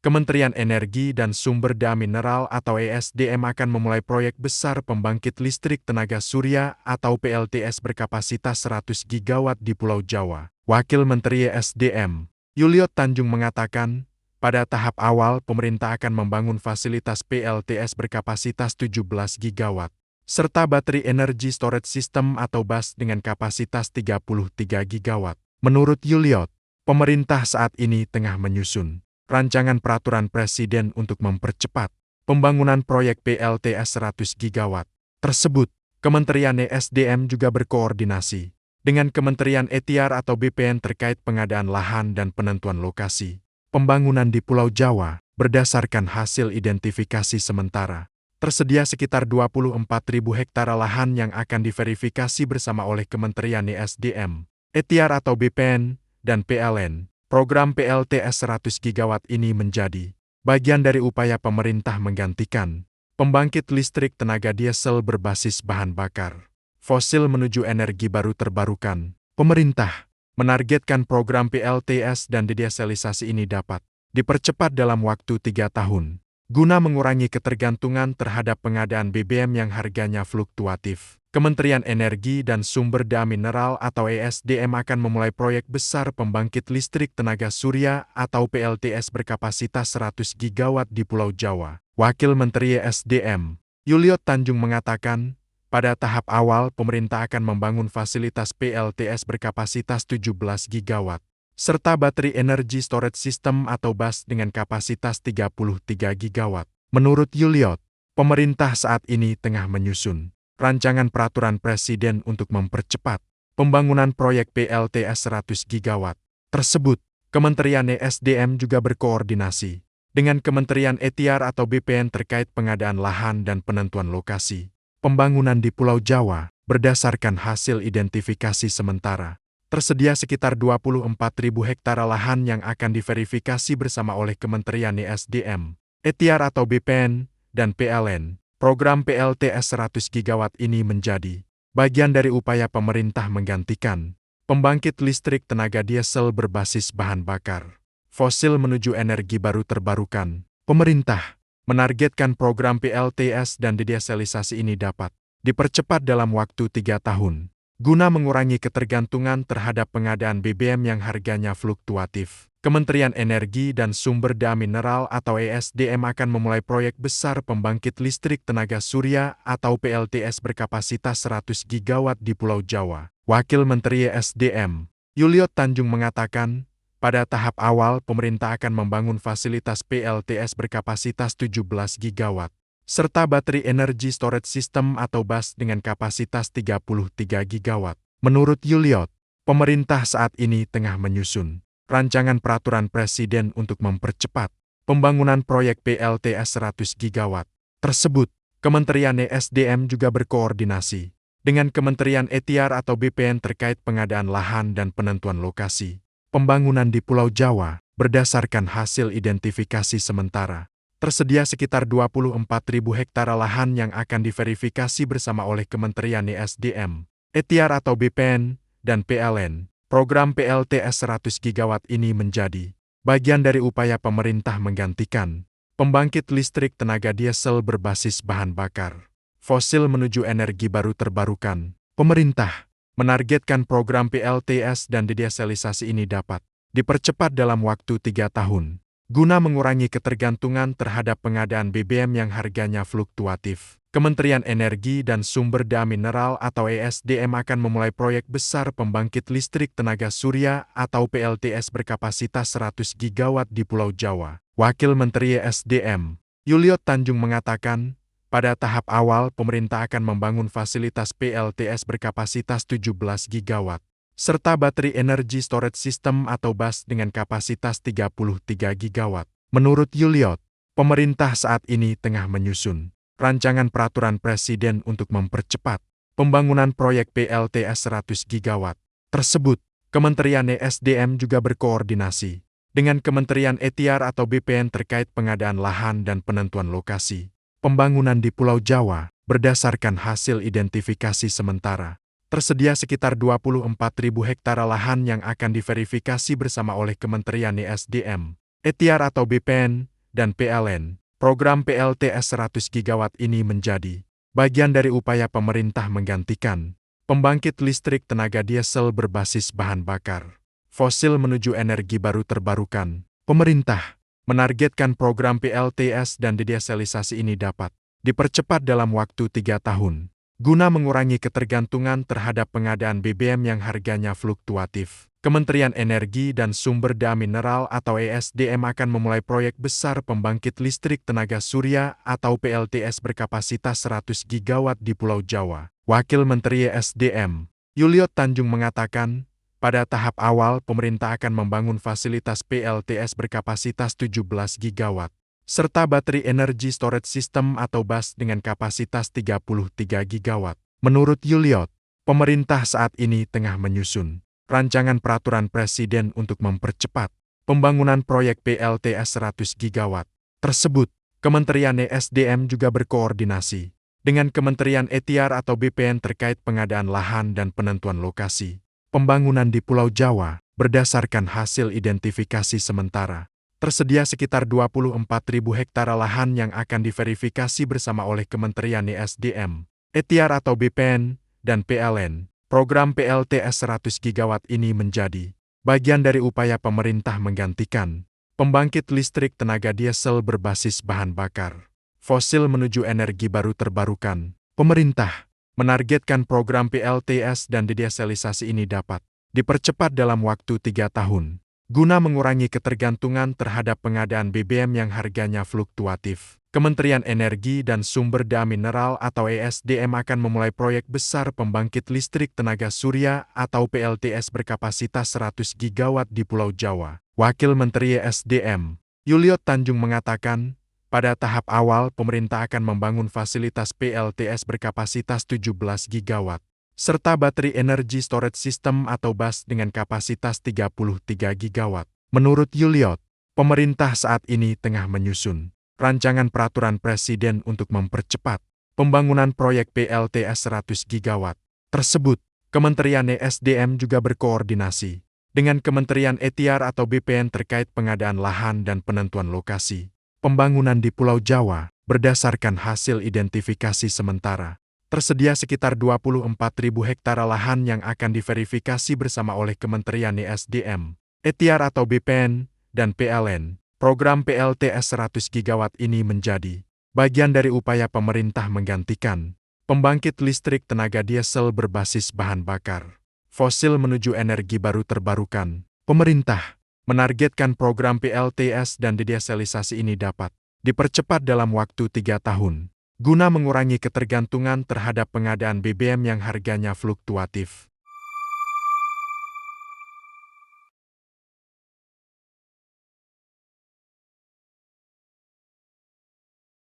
Kementerian Energi dan Sumber Daya Mineral atau ESDM akan memulai proyek besar pembangkit listrik tenaga surya atau PLTS berkapasitas 100 gigawatt di Pulau Jawa. Wakil Menteri ESDM, Yuliot Tanjung mengatakan, pada tahap awal pemerintah akan membangun fasilitas PLTS berkapasitas 17 gigawatt, serta baterai energy storage system atau BAS dengan kapasitas 33 gigawatt. Menurut Yuliot, pemerintah saat ini tengah menyusun rancangan peraturan presiden untuk mempercepat pembangunan proyek PLTS 100 gigawatt tersebut. Kementerian ESDM juga berkoordinasi dengan Kementerian ETR atau BPN terkait pengadaan lahan dan penentuan lokasi pembangunan di Pulau Jawa. Berdasarkan hasil identifikasi sementara, tersedia sekitar 24.000 hektare lahan yang akan diverifikasi bersama oleh Kementerian ESDM, ETR atau BPN, dan PLN. Program PLTS 100 gigawatt ini menjadi bagian dari upaya pemerintah menggantikan pembangkit listrik tenaga diesel berbasis bahan bakar fosil menuju energi baru terbarukan. Pemerintah menargetkan program PLTS dan dedieselisasi ini dapat dipercepat dalam waktu 3 tahun, guna mengurangi ketergantungan terhadap pengadaan BBM yang harganya fluktuatif. Kementerian Energi dan Sumber Daya Mineral atau ESDM akan memulai proyek besar pembangkit listrik tenaga surya atau PLTS berkapasitas 100 gigawatt di Pulau Jawa. Wakil Menteri ESDM, Yuliot Tanjung mengatakan, pada tahap awal pemerintah akan membangun fasilitas PLTS berkapasitas 17 gigawatt, serta baterai energy storage system atau BAS dengan kapasitas 33 gigawatt. Menurut Yuliot, pemerintah saat ini tengah menyusun rancangan peraturan presiden untuk mempercepat pembangunan proyek PLTS 100 gigawatt tersebut. Kementerian ESDM juga berkoordinasi dengan Kementerian ETR atau BPN terkait pengadaan lahan dan penentuan lokasi pembangunan di Pulau Jawa. Berdasarkan hasil identifikasi sementara, tersedia sekitar 24.000 hektare lahan yang akan diverifikasi bersama oleh Kementerian ESDM, ETR atau BPN, dan PLN. Program PLTS 100 gigawatt ini menjadi bagian dari upaya pemerintah menggantikan pembangkit listrik tenaga diesel berbasis bahan bakar fosil menuju energi baru terbarukan. Pemerintah menargetkan program PLTS dan dedieselisasi ini dapat dipercepat dalam waktu 3 tahun, guna mengurangi ketergantungan terhadap pengadaan BBM yang harganya fluktuatif. Kementerian Energi dan Sumber Daya Mineral atau ESDM akan memulai proyek besar pembangkit listrik tenaga surya atau PLTS berkapasitas 100 gigawatt di Pulau Jawa. Wakil Menteri ESDM, Yuliot Tanjung mengatakan, pada tahap awal pemerintah akan membangun fasilitas PLTS berkapasitas 17 gigawatt, serta baterai energy storage system atau BAS dengan kapasitas 33 gigawatt. Menurut Yuliot, pemerintah saat ini tengah menyusun rancangan peraturan presiden untuk mempercepat pembangunan proyek PLTS 100 gigawatt tersebut. Kementerian ESDM juga berkoordinasi dengan Kementerian ETR atau BPN terkait pengadaan lahan dan penentuan lokasi pembangunan di Pulau Jawa. Berdasarkan hasil identifikasi sementara, tersedia sekitar 24.000 hektare lahan yang akan diverifikasi bersama oleh Kementerian ESDM, ETR atau BPN, dan PLN. Program PLTS 100 gigawatt ini menjadi bagian dari upaya pemerintah menggantikan pembangkit listrik tenaga surya atau PLTS berkapasitas 100 gigawatt tersebut. Kementerian ESDM, Yuliot Tanjung mengatakan, pada tahap awal pemerintah akan membangun fasilitas PLTS berkapasitas 17 gigawatt, serta baterai energy storage system atau BAS dengan kapasitas 33 gigawatt. Menurut Yuliot, pemerintah saat ini tengah menyusun rancangan peraturan presiden untuk mempercepat pembangunan proyek PLTS 100 gigawatt. Program PLTS 100 gigawatt ini menjadi bagian dari upaya pemerintah menggantikan pembangkit listrik tenaga diesel berbasis bahan bakar fosil menuju energi baru terbarukan. Pemerintah menargetkan program PLTS dan dedieselisasi ini dapat dipercepat dalam waktu 3 tahun, guna mengurangi ketergantungan terhadap pengadaan BBM yang harganya fluktuatif. Kementerian Energi dan Sumber Daya Mineral atau ESDM akan memulai proyek besar pembangkit listrik tenaga surya atau PLTS berkapasitas 100 gigawatt di Pulau Jawa. Wakil Menteri ESDM, Yuliot Tanjung mengatakan, pada tahap awal pemerintah akan membangun fasilitas PLTS berkapasitas 17 gigawatt, serta baterai energy storage system atau BAS dengan kapasitas 33 gigawatt. Menurut Yuliot, pemerintah saat ini tengah menyusun rancangan peraturan presiden untuk mempercepat pembangunan proyek PLTS 100 gigawatt tersebut. Kementerian ESDM juga berkoordinasi dengan Kementerian ETR atau BPN terkait pengadaan lahan dan penentuan lokasi pembangunan di Pulau Jawa. Berdasarkan hasil identifikasi sementara, tersedia sekitar 24.000 hektare lahan yang akan diverifikasi bersama oleh Kementerian ESDM, ETR atau BPN, dan PLN. Program PLTS 100 gigawatt ini menjadi bagian dari upaya pemerintah menggantikan pembangkit listrik tenaga diesel berbasis bahan bakar fosil menuju energi baru terbarukan. Pemerintah menargetkan program PLTS dan dedieselisasi ini dapat dipercepat dalam waktu 3 tahun, guna mengurangi ketergantungan terhadap pengadaan BBM yang harganya fluktuatif. Kementerian Energi dan Sumber Daya Mineral atau ESDM akan memulai proyek besar pembangkit listrik tenaga surya atau PLTS berkapasitas 100 gigawatt di Pulau Jawa. Wakil Menteri ESDM, Yuliot Tanjung mengatakan, pada tahap awal pemerintah akan membangun fasilitas PLTS berkapasitas 17 gigawatt, serta baterai energy storage system atau BAS dengan kapasitas 33 gigawatt. Menurut Yuliot, pemerintah saat ini tengah menyusun rancangan peraturan presiden untuk mempercepat pembangunan proyek PLTS 100 gigawatt tersebut. Kementerian ESDM juga berkoordinasi dengan Kementerian ETR atau BPN terkait pengadaan lahan dan penentuan lokasi pembangunan di Pulau Jawa. Berdasarkan hasil identifikasi sementara, tersedia sekitar 24.000 hektare lahan yang akan diverifikasi bersama oleh Kementerian ESDM, ETR atau BPN, dan PLN. Program PLTS 100 gigawatt ini menjadi bagian dari upaya pemerintah menggantikan pembangkit listrik tenaga diesel berbasis bahan bakar fosil menuju energi baru terbarukan. Pemerintah menargetkan program PLTS dan dedieselisasi ini dapat dipercepat dalam waktu 3 tahun, guna mengurangi ketergantungan terhadap pengadaan BBM yang harganya fluktuatif. Kementerian Energi dan Sumber Daya Mineral atau ESDM akan memulai proyek besar pembangkit listrik tenaga surya atau PLTS berkapasitas 100 gigawatt di Pulau Jawa. Wakil Menteri ESDM, Yuliot Tanjung mengatakan, pada tahap awal pemerintah akan membangun fasilitas PLTS berkapasitas 17 gigawatt, serta baterai energy storage system atau BAS dengan kapasitas 33 gigawatt. Menurut Yuliot, pemerintah saat ini tengah menyusun rancangan peraturan presiden untuk mempercepat pembangunan proyek PLTS 100 gigawatt tersebut. Kementerian ESDM juga berkoordinasi dengan Kementerian ETR atau BPN terkait pengadaan lahan dan penentuan lokasi pembangunan di Pulau Jawa. Berdasarkan hasil identifikasi sementara, tersedia sekitar 24.000 hektare lahan yang akan diverifikasi bersama oleh Kementerian ESDM, ETR atau BPN, dan PLN. Program PLTS 100 gigawatt ini menjadi bagian dari upaya pemerintah menggantikan pembangkit listrik tenaga diesel berbasis bahan bakar fosil menuju energi baru terbarukan. Pemerintah menargetkan program PLTS dan dedieselisasi ini dapat dipercepat dalam waktu 3 tahun, guna mengurangi ketergantungan terhadap pengadaan BBM yang harganya fluktuatif.